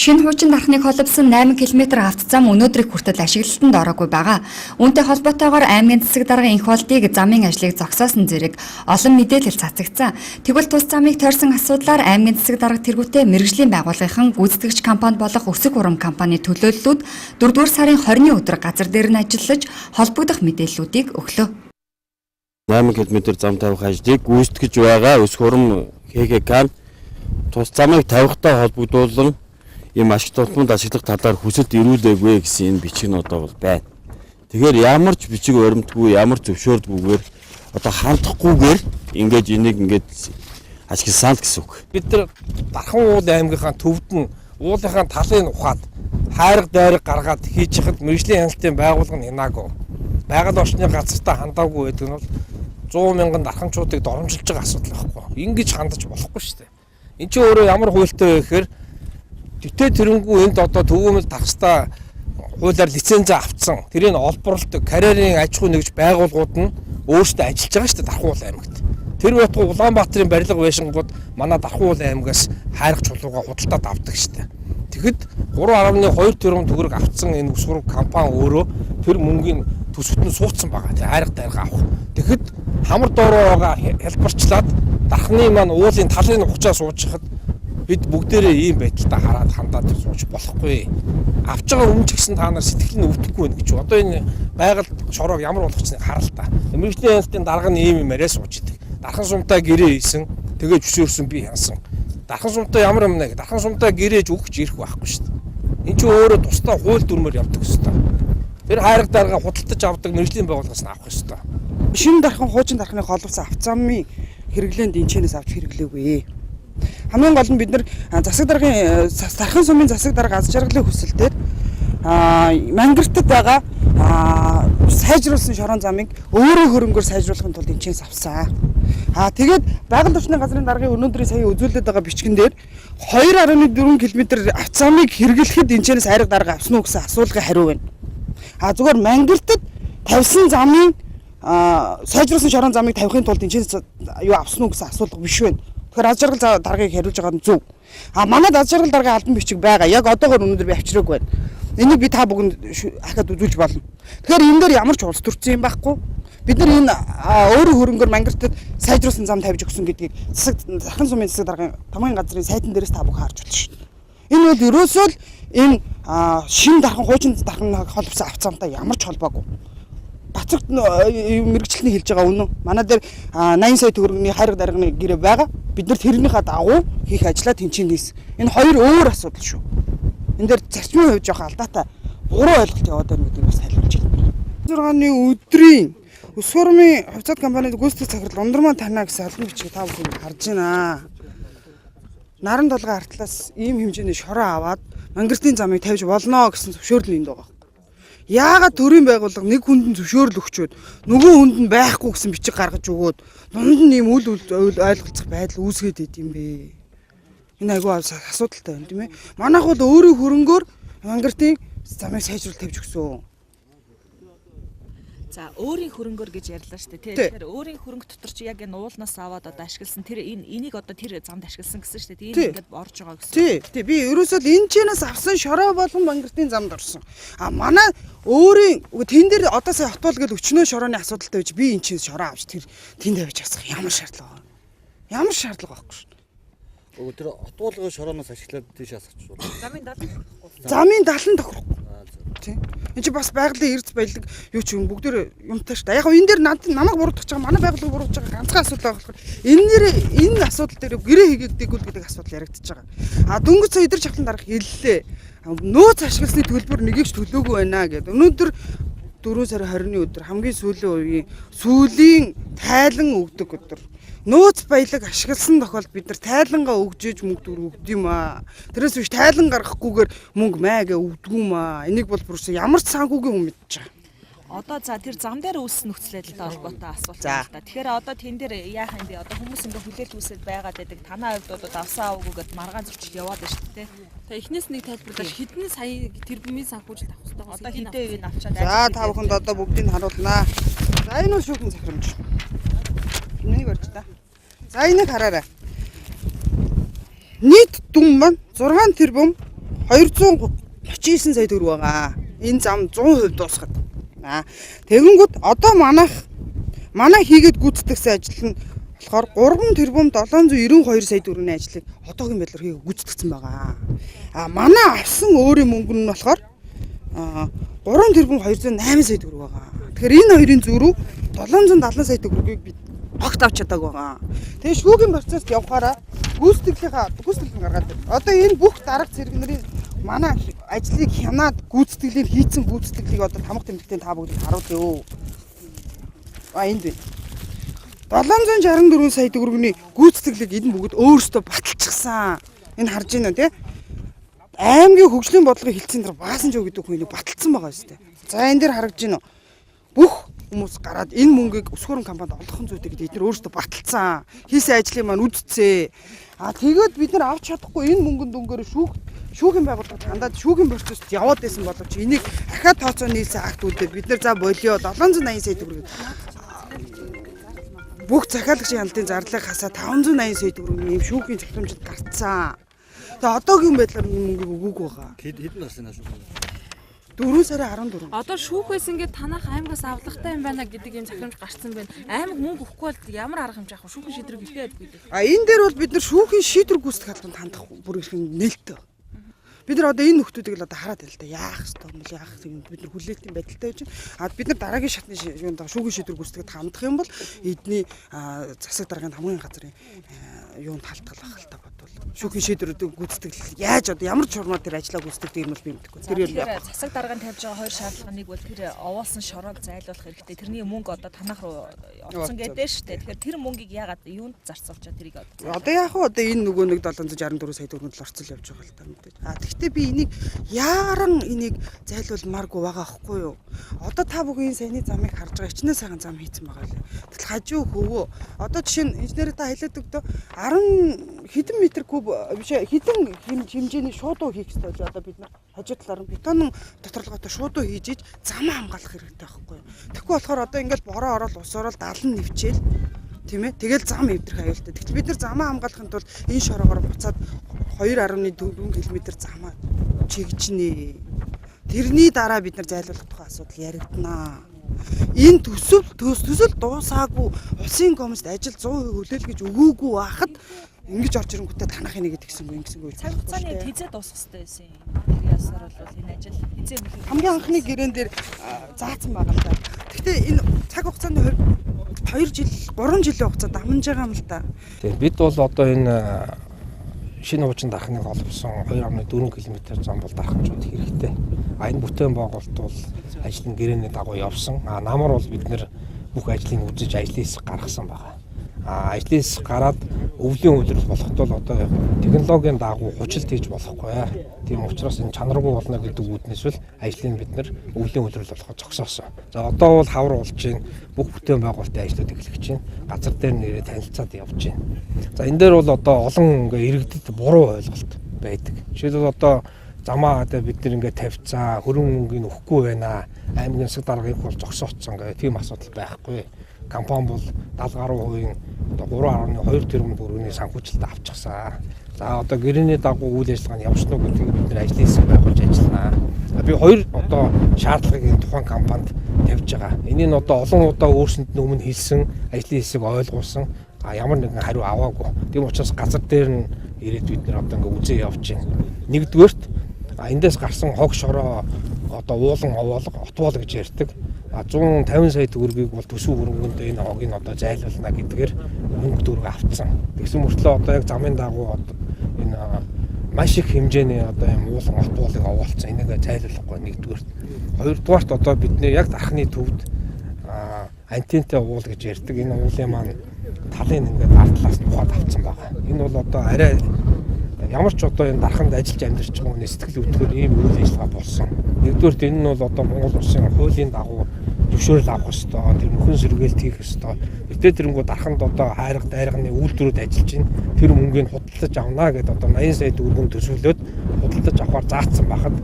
Шинэ хуучин дархныг холбосон 8 км автозам өнөөдрийг хүртэл ашиглалтанд ороогүй байгаа. Үүнтэй холбоотойгоор аймгийн засаг даргын энх болдыг замын ажлыг зогсоосон зэрэг олон мэдээлэл цацагдсан. Тэгвэл тус замыг тойрсон асуудлаар аймгийн засаг дарга тэргүүтээ мэргэжлийн байгууллагын гүйцэтгэгч компани болох Өсөг урам компани төлөөллүүд 4-р сарын 20-ны өдөр газар дээр нь ажиллаж холбогдох мэдээллүүдийг өглөө. 8 км зам тавих ажлыг гүйцэтгэж байгаа Өсөг урам ХХК тус замыг тавихтай холбогдуулан ийм ашиг тутамд ашиглах талаар хүсэлт ирүүлээгүй гэсэн энэ бичиг нь одоо бол байна. Тэгэхээр ямар ч бичиг баримтгүй, ямар зөвшөөрдгүйгээр одоо хандахгүйгээр ингэж энийг ингэж ашигласан л гэсэн үг. Бид нар Дархан уул аймгийнхаа төвд нь уулынхаа талын ухаад хайрга дайраг гаргаад хийж хад мэргэжлийн хяналтын байгууллага нь хянаагүй. Байгаль орчны газартаа хандаагүй гэдэг нь бол 100 мянган дарханчуудыг доромжилж байгаа асуудал байхгүй. Ингэж хандаж болохгүй шүү дээ. Энд чинь өөрөө ямар хуультай вэ гэхээр Тэтэй тэрнгүү энд одоо төвөөмөл тахстаа хуулиар лиценз авцсан. Тэрийг олборлдог карьерийн аж ахуй нэгж байгууллагууд нь өөрсдөө ажиллаж байгаа шүү дээ Дархан уул аймагт. Тэр байтугай Улаанбаатарын барилга байшингууд манай Дархан уул аймагаас хайрах чулууга худалдаад авдаг шүү дээ. Тэгэхэд 3.2 тэрбум төгрөг авцсан энэ Өсөг компани өөрөө тэр мөнгөний төсөвт нь суудсан байгаа. Тэр хайрга дайрга авах. Тэгэхэд хамар доороо байгаа хэлбэрчлээд Дарханы маань уулын талын ухчаа суужхад бид бүгдээрээ ийм байдалтай хараад хандаад сууж болохгүй. Авч байгаа өмнө ч гэсэн та нар сэтгэл нь өвдөхгүй байх гэж. Одоо энэ байгаль шороог ямар болох чинь хараа л та. Мэргэжлийн хяналтын дарга нь ийм яриа сууж идэг. Дархан сумтай гэрээ хийсэн, тэгээ зөвшөөрсөн би хянсан. Дархан сумтай ямар юм нэ? Дархан сумтай гэрээж өгч ирэх байхгүй шүү дээ. Энд чинь өөрөө тусдаа хууль дүрмээр явдаг хэвээр. Тэр хайрга дарга худалдаж авдаг мэргэжлийн байгууллагаас нь авах хэвээр. Шинэ дархан хуучин дархны холбосон автозамын хэрэглээнд энэчнээс авч хэрэглээгүй. Хамгийн гол нь бид нар засаг даргын Дархан сумын засаг дарга аз жаргалын хүсэлтээр мангартад байгаа сайжруулсан шорон замыг өөрөө хөрөнгөөр сайжруулахын тулд энэчнээс авсан. Тэгээд байгаль орчны газрын даргын өнөөдрийн сая үзүүлээд байгаа бичгэн дээр 2.4 км автозамыг хэрэглэхэд энэчнээс хайрга дарга авсан уу гэсэн асуулгын хариу байна. Зүгээр мангартад тавьсан замын сайжруулсан шорон замыг тавихын тулд энэчнээс юу авсан уу гэсэн асуулга биш байна. Тэгэхээр аз жаргал даргаыг хариулж байгаа нь зөв. Манайд аз жаргал даргын албан бичиг байгаа. Яг одоогоор өнөөдөр би авчираагүй байна. Энийг би та бүгд ахад үзүүлж болно. Тэгэхээр энэ дээр ямар ч улс төрсөн юм байхгүй. Бид нар энэ өөрөө хөрөнгөөр мангартад сайжруулсан зам тавьж өгсөн гэдгийг Дархан сумын засаг даргын тамгын газрын сайтан дээрээс та бүхэн харж болно шүү дээ. Энэ бол ерөөсөө л энэ шинэ дархан хуучин дархан холбосон автозамтай ямар ч холбоогүй. Бацагт мэргэжлэлний хэлж байгаа үнэн. Манай дээр 80 сая төгрөгийн хайрга дарганы гэрээ байгаа. Бид нар тэрнийхээ дагуу хийх ажлаа тэнцэн хийсэн. Энэ хоёр өөр асуудал шүү. Энэ дээр зарчмын хувьд жоох алдаатай буруу ойлголт яваад байна гэдгийг бас тайлбарлаж байна. 6-ны өдрийн Өсөг урмын хувьцаат компанид гүйцэтгэх захирал Ундрман Танаа гэсэн албан бичгийг та бүхэн харж байна. Наран толгой артлаас ийм хэмжээний шороо аваад мангартын замыг тавьж болно гэсэн зөвшөөрөл энд байгаа. Яагаад төрийн байгууллага нэг хүнд нь зөвшөөрөл өгчөөд нөгөө хүнд нь байхгүй гэсэн бичиг гаргаж өгөөд дунд нь ийм үл ойлголцох байдал үүсгээд идэм бэ. Энэ айгүй асуудалтай байна тийм ээ. Манайх бол өөрийн хөрөнгөөр мангартын замыг сайжруулж тавьж өгсөн. За өөрийн хөрөнгөөр гэж ярьлаа шүү дээ. Тэгэхээр өөрийн хөрөнгө дотор чи яг энэ уулнаас аваад одоо ашигласан тэр энийг одоо тэр замд ашигласан гэсэн шүү дээ. Тийм ингээд орж байгаа гэсэн. Тий. Би ерөөсөө энэ чэнээс авсан шороо болон мангартын замд орсон. Манай өөрийн тэн дээр одоо сая хотбол гэж өчнөө шорооны асуудалтай байж би энэ чинь шороо авч тэр тэнд тавьж асах ямар шаардлага вэ? Ямар шаардлага байхгүй шүү. Тэр хотболгын шорооноос ашиглаад тийш асах шүү. Замын далан тохирохгүй. Тийм. Энд чи бас байгалийн эрдэс баялаг юу ч юм бүгдээр юмтай шүү дээ. Яг энэ дээр намайг буруутгах байгаа манай байгууллага буруутгах байгаа ганцхан асуудал байгаа болохоор энэ асуудал дээр гэрээ хийгээдэггүй гэдэг асуудал яригдчихэж байгаа. Дөнгөж сая эдэр чахлан дарга хэллээ. Нөөц ашигласны төлбөр нэгийг ч төлөөгүй байна гэдэг. Өнөөдөр 4 сарын 20-ны өдөр хамгийн сүүлийн тайлан өгдөг өдөр. Нөөц баялаг ашигласан тохиолдолд бид нар тайлангаа өгжээж мөнгө төр өгд юм аа. Тэрээс биш тайлан гаргахгүйгээр мөнгө маяга өгдөг юм аа. Энийг бол бүрсэн ямар ч санхүүгийн хүн мэдчихэж байгаа. Одоо за тэр зам дээр үүссэн нөхцөл байдалтай холбоотой асуулт байна л да. Тэгэхээр одоо тэн дээр яах юм бэ? Одоо хүмүүс ингээ хүлээлт үүсээд байгаад байдаг. Танаа хувьд одоо авсан аваагүй гэд маргаан зөрчил яваад байна шүү дээ. За эхнээс нэг тайлбарлаж хэдэн сая тэрбумын санхүүжилт авах хэрэгтэй Одоо хэдэн үеийг авчаад За та бүхэнд одоо бүгдийг харуулнаа. За энэ бол шүүхийн захирамж. Энийг барьж та. За энийг хараарай. Нийт дүн маань 6 тэрбум 239 сая төгрөг байгаа. Энэ зам 100% дуусгаад. Тэгэнгүүт одоо манай хийгээд гүйцэтгэсэн ажил нь болохоор 3 тэрбум 792 сая төгрөгийн ажлыг одоогийн байдлаар хийгээд гүйцэтгэсэн байгаа. Манай авсан өөрийн мөнгө нь болохоор 3 тэрбум 208 сая төгрөг байгаа. Тэгэхээр энэ хоёрын зөрүү 770 сая төгрөгийг бид огт авч чадаагүй байгаа. Тэгээ шүүхийн процесс явахаараа гүйцэтгэлийн гаргаад байна. Одоо энэ бүх дарга зэрэг нарын манай ажлыг хянаад гүйцэтгэлээр хийцэн гүйцэтгэлийг одоо тамга тэмдэгтийн та бүгд харуулъя юу. Энд байна. 764 сая төгрөгийн гүйцэтгэлийг энэ бүгд өөрсдөө баталчихсан. Энэ харж байна тий. Аймгийн хөгжлийн бодлогын хилцээнд баасан жоо гэдэг хүн энийг баталсан байгаа шүү дээ. За энэ дээр харагдж байна уу? Бүх хүмүүс гараад энэ мөнгийг өс хөрөн компанид олгох зүйтэй гэдэг эдгээр өөрсдөө баталсан. Хийсэн ажлыг маань үдцээ. Тэгээд бид нар авч чадахгүй энэ мөнгөнд өнгөөр шүүхийн байгууллагад хандаад шүүхийн процессд яваад байсан боловч энийг ахаа тооцоо нийлсэн акт үүдээ бид нар за болио 780 сая төгрөг бүх захиалагчийн хяналтын зарлыг хасаа 580 сая төгрөгийн ийм шүүхийн захирамжид гарцсан. Тэгээ одоогийн байдлаар энэ мөнгөийг өгөөгүй байгаа. Хэдэн насны шүүх? 4 сарын 14. Одоо шүүхээс ингээд танах аймагаас авлагатай юм байна гэдэг юм захирамж гарцсан байна. Аймаг мөнгө өгөхгүй бол ямар арга хэмжээ авах вэ? Шүүхийн шийдвэр хэлээ ядгүй дээ. Энэ дээр бол бид нар шүүхийн шийдвэр гүйцэтгэх албанд хандах бүр их нээлттэй. Бид нар одоо энэ нөхдүүдийг л одоо хараад байл та яах ёстой юм яах юм бид нар хүлээлтийн байдалтай байж байна. Бид нар дараагийн шатны юунд шүүхийн шийдвэр гүйцэтгэхэд хандах юм бол эдний засаг даргын хамгийн газрын юунд халтгалах хэлтэй бодвол шүүхийн шийдвэрүүдийг гүйцэтгэл яаж одоо ямар чормоор тэр ажиллаа гүйцэтгэдэг юм бол би мэдэхгүй. Тэр засаг дарганд тавьж байгаа хоёр шаардлагыг бол тэр овоолсон шороог зайлуулах хэрэгтэй. Тэрний мөнгө одоо танах руу орсон гэдэг шүү дээ. Тэгэхээр тэр мөнгийг яагаад юунд зарцуулчаа тэрийг одоо яах вэ? Одоо энэ нөгөө нэг 764 сая төгрөнд л орцол явж байгаа л та мэдээж. Гэхдээ би энийг яаран энийг зайлуулмааргүй байгаа аахгүй юу? Одоо та бүхэн саяны замыг харж байгаа хичнээн сайхан зам хийцэн байгаа лээ. Тэгэл хажуу хөвөө. Одоо жишээ нь инженерээ та хэлээд өгдөө 10 хэдэн метр куб биш хэдэн хэмжээний шуудуу хийх ёстой л одоо бид нар хажуу талаар нь бетонын доторлоготой шуудуу хийж иж замаа хамгаалах хэрэгтэй байхгүй юу? Тэгэхгүй болохоор одоо ингээд бороо ороод ус ороод 70 нэвчээл тийм ээ тэгэл зам эвдрэх аюултай. Тэгвэл бид нар замаа хамгаалахын тулд энэ шороогоор буцаад 2.4 км замаа чигжнэ. Тэрний дараа бид нар зайлуулах тухай асуудал яригдана. Энэ төсөл дуусаагүй улсын комисд ажил 100% хүлээл гэж өгөөгүй байхад ингэж орж ирэнгүүтээ танах энийг гэдгсэнгүй ингэсэнгүй. цаг хугацааны хизээ дуусах хэрэгтэй байсан юм. Яасаар бол энэ ажил хизээ хамгийн анхны гэрээн дээр заасан байгаа л да. Гэхдээ энэ цаг хугацааны 2 жил 3 жилийн хугацаанд амжиж байгаа юм л да. Тэгээд бид бол одоо энэ шинэ хуучин дархныг олбсон 2.4 км зам бол дархамжууд хэрэгтэй. Энэ бүтээн байгуулалт бол ажлын гэрээний дагуу явсан. Намар бол бид нэр бүх ажлыг үзэж ажлын хэсэг гаргасан байгаа. Ажлын хэсэг гараад өвлийн үйлрэл болоход бол одоо технологийн дагуу хужилт хийж болохгүй. Тийм учраас энэ чанаргүй болно гэдэг үүднээс л ажлыг бид нэр өвлийн үйлрэл болоход зогсоосон. За одоо бол хавар болж байна. Бүх бүтээн байгуулалтын ажлууд эхлэж байна. Газар дээр нэрээ танилцаад явж байна. За энэ дээр бол одоо олон ингээ иргэдэд буруу ойлголт байдаг. Жишээлбэл одоо замаа одоо бид нэр ингээ тавьцаа, хөрөн мөнгөний өгөхгүй байна. Аймгийн засаг даргыг бол зогсооцсон гэх тийм асуудал байхгүй. Компани бол 70% одоо 3.2 тэрбум төгрөгийн санхүүжилт авчихсан. За одоо гэрээний дагуу үйл ажиллагааны явуулсан уу гэдгийг бид нэр ажлын хэсэг байгуулж ажиллана. Би хоёр одоо шаардлагыг тухайн компанид тавьж байгаа. Энийг нь одоо олон удаа өөрсөнд нь өмнө хэлсэн, ажлын хэсэг ойлгуулсан. Ямар нэгэн хариу аваагүй. Тийм учраас газар дээр нь ирээд бид нэр одоо ингээ үзээ явж байна. Нэгдүгээрт эндээс гарсан хог шороо одоо уулан овоолго отвол гэж ярьдаг. 150 сая төгрөгийг бол төсөв хөрөнгөнд энэ хогийг одоо зайлуулна гэдгээр мөнгө төгрөг авцсан. Тэгсэн мөртлөө одоо яг замын дагуу энэ маш их хэмжээний одоо юм уулан отволыг овоолцсон. Энийг зайлуулахгүй нэгдүгээрт. Хоёрдугаарт одоо бидний яг дархны төвд антентэй уул гэж ярьдаг. Энэ уулын маань талын ингээд ард талаас нь ухаад авцсан байгаа. Энэ бол одоо арай ямар ч одоо энэ дарханд ажиллаж амьдарч байгаа хүний сэтгэл хөдлөлөөр ийм үйл ажиллагаа болсон. Нэгдүгээр энэ нь бол одоо Монгол улсын хуулийн дагуу зөвшөөрөл авах ёстой. Тэр нөхөн сэргээлт хийх ёстой. Тэгтээ тэрэнгүү дарханд одоо хайрга дайрганы үйлдвэрүүд ажиллаж байна. Тэр мөнгийг худалдаж авна гэдээ одоо 80 сая төгрөгийн төсвөлөд худалдаж авахар заасан байхад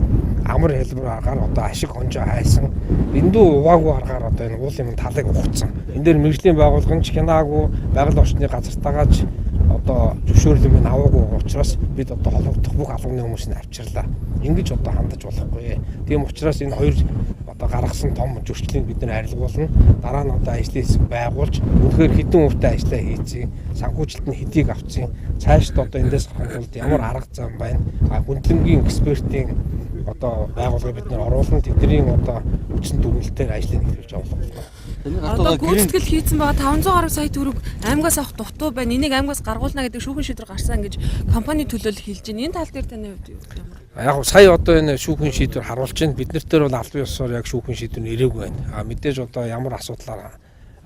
амар хэлбэр аргаар одоо ашиг хонжоо хайсан. Эндүү уваагүй аргаар одоо энэ уулын талыг ухацсан. Энэ дээр мэргэжлийн байгууллагын ч хянаагүй, байгаль орчны газартаагаач одоо зөвшөөрлөм нь аваагүй учраас бид одоо холбогдох бүх албаны хүмүүсийг авчирлаа. Ингэж одоо хандаж болохгүй. Тийм учраас энэ хоёр одоо гаргасан том зөрчлийг бид нэр арилгуулна. Дараа нь одоо ажлын хэсэг байгуулж үнэхээр хэдэн хувьтай ажиллаа хийцیں۔ Санхүүжилт нь хэдийг авцیں۔ Цаашд одоо эндээс харахад ямар арга зам байна? Хүндлэнгийн экспертийн одоо байгууллага бид нэр оруулна. Тэдний одоо хүчин дүгнэлтээр ажлыг эхлүүлж авах. Одоо гүйцэтгэл хийцэн байгаа 500 гаруй сая төгрөг аймагаас авах дутуу байна. Энийг аймагаас гаргуулна гэдэг шүүхэн шийдвэр гарсан гэж компани төлөөлөл хэлж байна. Энэ тал дээр таны хувьд юу юм бэ? Яг сая одоо энэ шүүхэн шийдвэр харуулж байна. Бид нарт бол албан ёсоор яг шүүхэн шийдвэр нь ирээгүй байна. Мэдээж одоо ямар асуудлаар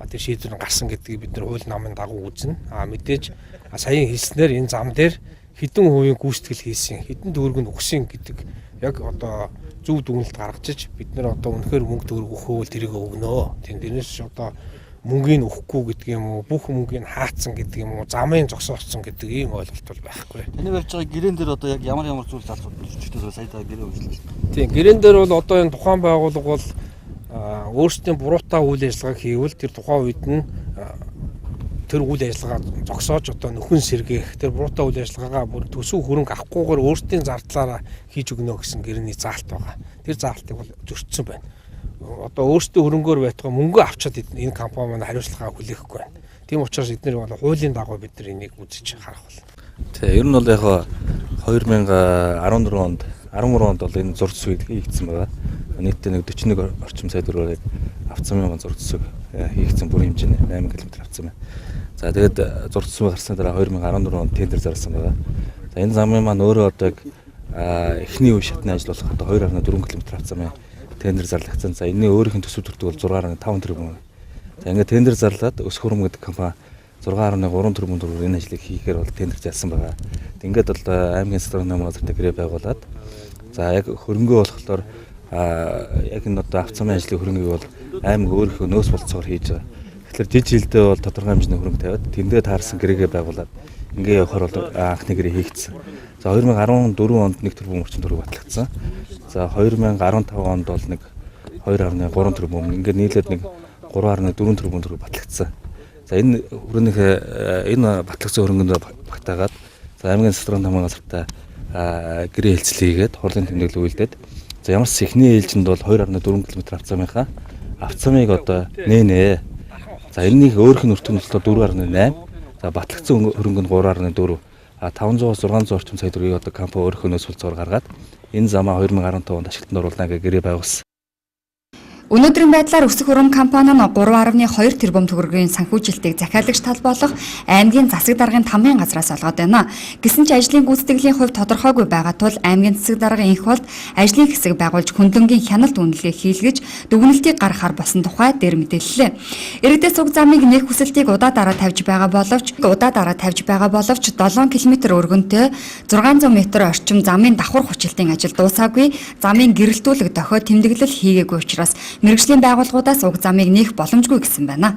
тэр шийдвэр гарсан гэдгийг бид нар хууль намын дагуу үзнэ. Мэдээж саяын хэлснээр энэ зам дээр хэдэн хувийн гүйцэтгэл хийсэн, хэдэн төгрөг нь өгсөн гэдэг яг одоо зөв дүгнэлт гаргаж бид нар одоо үнэхээр мөнгө төгрөг өгөхөөл тэрийг өгнө. Тэрнээс одоо мөнгөний өгөхгүй гэдэг юм уу, бүх мөнгөний хаацсан гэдэг юм уу, замын зогсоолцсон гэдэг ийм ойлголт бол байхгүй. Таны барьж байгаа гэрээн дээр одоо яг ямар зүйл залхуулж сая та гэрээ үйлчлээ. Тийм, гэрээн дээр бол одоо энэ тухайн байгууллага бол өөрсдийн буруутай үйл ажиллагааг хийвэл тэр тухайн үед нь тэр үйл ажиллагаа зогсоож одоо нөхөн сэргээх, тэр буруутай үйл ажиллагаагаа бүр төсөв хөрөнгө авахгүйгээр өөрсдийн зардлаараа хийж өгнө гэсэн гэрээний заалт байгаа. Тэр заалтыг бол зөрчсөн байна. Одоо өөрсдөө хөрөнгөөр байтугай мөнгө авчаад энэ компани маань хариуцлагаа хүлээхгүй байна. Тийм учраас эдгээр бол хуулийн дагуу бид нар энийг үзэж харах болно. Тэгээ ер нь бол яг 2014 онд 13 онд бол энэ зураг зүйг хийгдсэн байгаа. Нийтдээ 41 орчим сая төгрөгөөр авцсан мянган зураг зүйг хийгдсэн бүр хэмжээний 8 км авцсан байна. За тэгээд зураг зүйг гарсны дараа 2014 онд тендер зарласан байгаа. За энэ замын маань өөрөө одоо эхний үе шатны ажил болох одоо 2.4 км авцсан байна. Тендер зарлагдсан. За энэний өөрийнх нь төсөв төрдөг бол 6.5 тэрбум. За ингээд тендер зарлаад Өс хурам гэдэг компани 6.3 тэрбум төгрөгөөр энэ ажлыг хийхээр бол тендер залсан байгаа. Ингээд бол аймгийн стратеги намын газар гэрээ байгуулад за яг хөрөнгөө болохоор яг энэ одоо авцсан ажлын хөрөнгийг бол аймаг өөрийнхөө нөөц болцоогоор хийж байгаа. Тэгэхээр жиж жилдээ бол тодорхой хэмжээний хөрөнгө тавиад тэндээ таарсан гэрээгээ байгуулад ингээ явахаар бол анхны гэрээ хийгдсэн. За 2014 онд 1 тэрбум орчим төгрөг батлагдсан. За 2015 онд бол нэг 2.3 тэрбум ингээ нийлээд нэг 3.4 тэрбум төгрөг батлагдсан. За энэ хөрөнгө энэ батлагдсан хөрөнгөнд багтаагаад за аймгийн стратеги намын газартаа гэрээ хэлцлийгээд хурлын тэмдэглэл үйлдээд за ямар ч эхний ээлжинд бол 2.4 км авцамынхаа авцамыг одоо нээнэ. За энэнийг өөрөх нь өртгөн болохоор 4.8. За батлагдсан хөрөнгө нь 3.4. 500-аас 600 орчим сая төгрөгийг одоо компани өөрийнхөө нөөц болцоогоор гаргаад энэ замаа 2015 онд ашиглалтанд оруулна гэж гэрээ байгуулсан. Өнөөдрийн байдлаар Өсөх хурам компани нь 3.2 тэрбум төгрөгийн санхүүжилтийг захиалагч тал болох аймгийн засаг даргын тамгын газраас олгоод байна. Гэсэн ч ажлын гүйцэтгэлийн хувьд тодорхойгүй байгаа тул аймгийн засаг даргын энх болд ажлын хэсэг байгуулж хөндлөнгийн хяналт үнэлгээ хийлгэж дүгнэлтийг гаргахаар болсон тухай дээр мэдээллээ. Иргэдээс уг замыг нээх хүсэлтийг удаа дараа тавьж байгаа боловч 7 км өргөнтэй 600 м орчим замын давхар хүчилтийн ажил дуусаагүй, замын гэрэлтүүлэг дохиод тэмдэглэл хийгээгүй учраас мэргэжлийн байгууллагуудаас уг замыг нээх боломжгүй гэсэн байна.